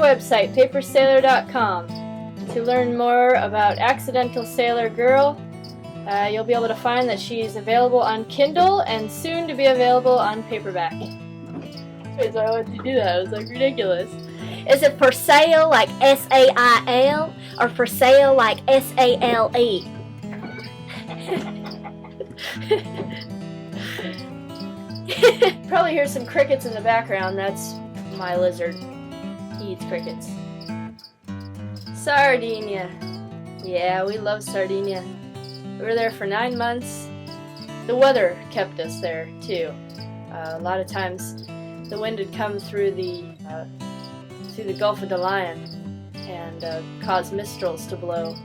website, papersailor.com. To learn more about Accidental Sailor Girl, you'll be able to find that she's available on Kindle and soon to be available on paperback. I wanted to do that. It was like ridiculous. Is it for sale like S-A-I-L or for sale like S-A-L-E? Probably hear some crickets in the background. That's my lizard. He eats crickets. Sardinia. Yeah, we love Sardinia. We were there for 9 months. The weather kept us there too. A lot of times the wind would come through the Gulf of the Lion and cause mistrals to blow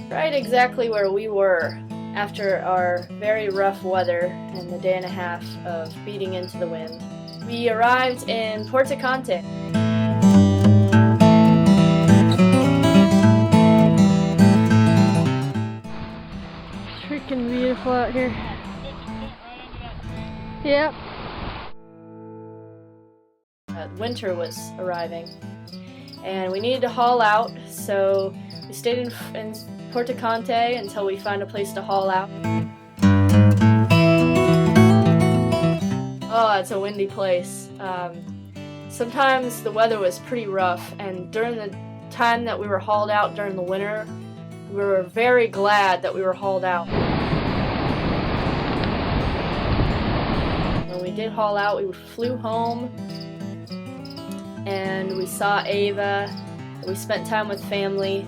right exactly where we were after our very rough weather and the day and a half of beating into the wind. We arrived in Artichoke. Freaking beautiful out here. Yep. Winter was arriving and we needed to haul out, so we stayed in Artichoke until we found a place to haul out. Oh, it's a windy place. Sometimes the weather was pretty rough, and during the time that we were hauled out during the winter, we were very glad that we were hauled out. When we did haul out, we flew home and we saw Ava. We spent time with family.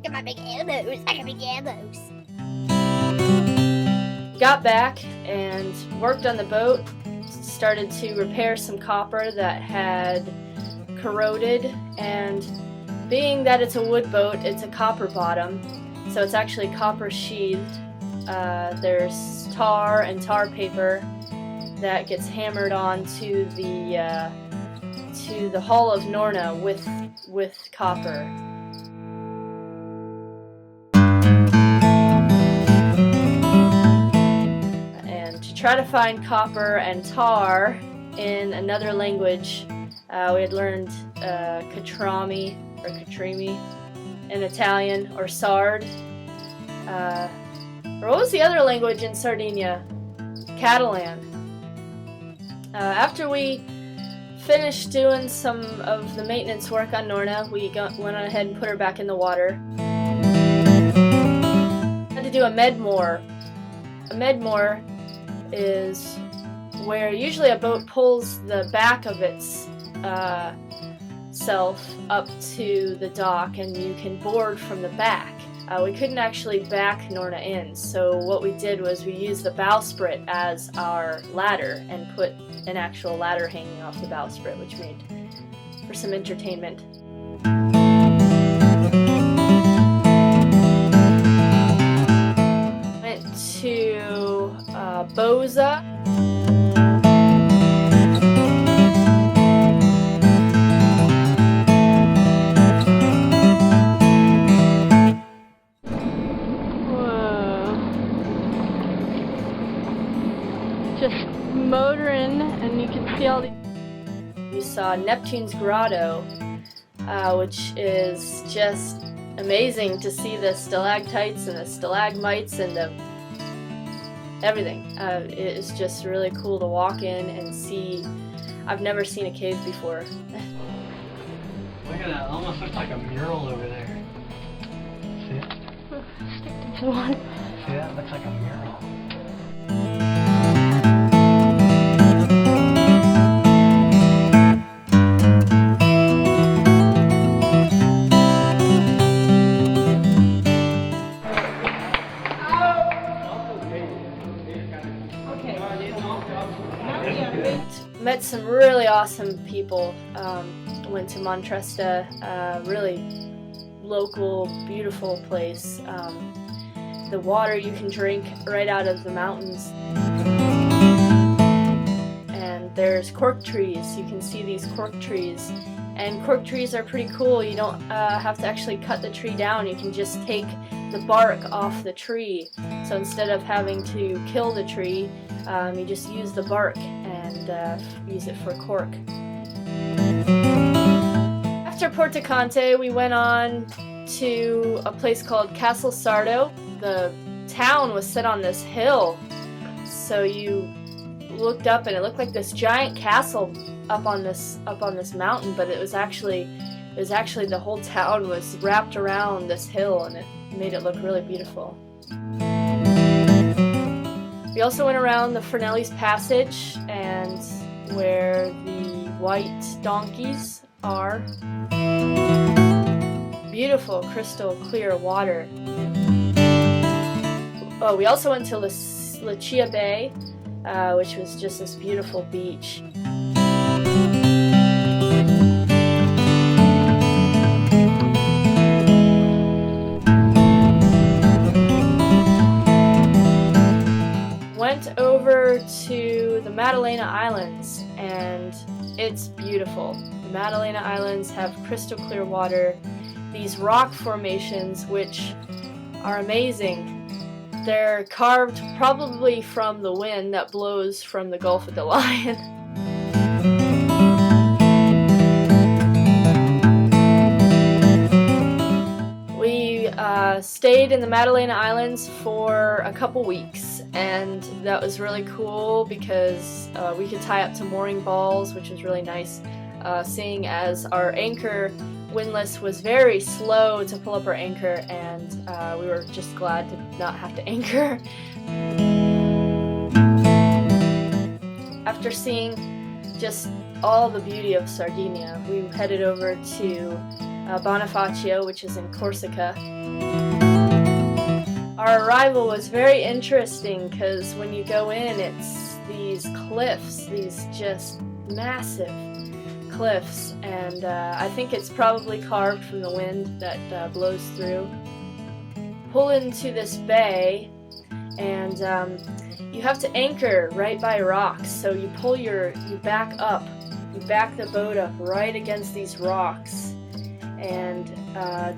Got my big elbows. I got big elbows. Got back and worked on the boat. Started to repair some copper that had corroded, and being that it's a wood boat, it's a copper bottom, so it's actually copper sheathed. There's tar and tar paper that gets hammered onto the hull of Norna with copper. And to try to find copper and tar in another language, we had learned catrami or catrimi in Italian, or Sard. Or what was the other language in Sardinia? Catalan. After we finished doing some of the maintenance work on Norna, we went on ahead and put her back in the water. Had to do a medmoor. A medmoor is where usually a boat pulls the back of its self up to the dock and you can board from the back. We couldn't actually back Norna in, so what we did was we used the bowsprit as our ladder and put an actual ladder hanging off the bowsprit, which made for some entertainment. Went to Boza. Just motoring, and you can see all the. We saw Neptune's Grotto, which is just amazing to see the stalactites and the stalagmites and the everything. It is just really cool to walk in and see. I've never seen a cave before. Look at that, it almost looks like a mural over there. See it? Stick to one. See that? It looks like a mural. Met some really awesome people. Went to Montresta, really local, beautiful place. The water you can drink right out of the mountains. And there's cork trees. You can see these cork trees. And cork trees are pretty cool. You don't have to actually cut the tree down. You can just take the bark off the tree. So instead of having to kill the tree, you just use the bark and use it for cork. After Porto Conte, we went on to a place called Castle Sardo. The town was set on this hill, so you looked up and it looked like this giant castle up on this mountain, but it was actually the whole town was wrapped around this hill, and it made it look really beautiful. We also went around the Fernelli's Passage and where the white donkeys are. Beautiful crystal clear water. Oh, we also went to Lucia Bay, which was just this beautiful beach. Went over to the Maddalena Islands, and it's beautiful. The Maddalena Islands have crystal clear water, these rock formations which are amazing. They're carved probably from the wind that blows from the Gulf of the Lion. We stayed in the Maddalena Islands for a couple weeks, and that was really cool because we could tie up to mooring balls, which was really nice, seeing as our anchor windlass was very slow to pull up our anchor, and we were just glad to not have to anchor. After seeing just all the beauty of Sardinia, we headed over to Bonifacio, which is in Corsica. Our arrival was very interesting because when you go in, it's these cliffs, these just massive cliffs, and I think it's probably carved from the wind that blows through. Pull into this bay, and you have to anchor right by rocks. So you pull you back up, you back the boat up right against these rocks, and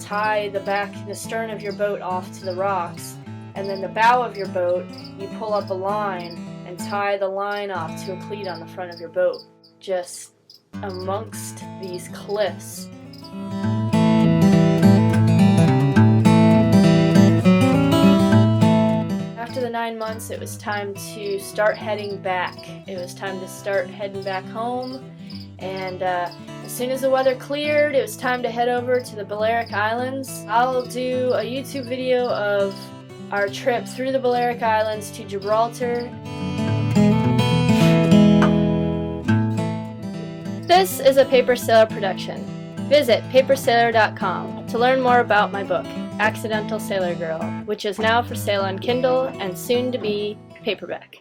tie the stern of your boat off to the rocks, and then the bow of your boat, you pull up a line and tie the line off to a cleat on the front of your boat, just amongst these cliffs. After the 9 months, it was time to start heading back. It was time to start heading back home, and as soon as the weather cleared, it was time to head over to the Balearic Islands. I'll do a YouTube video of our trip through the Balearic Islands to Gibraltar. This is a Paper Sailor production. Visit papersailor.com to learn more about my book, Accidental Sailor Girl, which is now for sale on Kindle and soon to be paperback.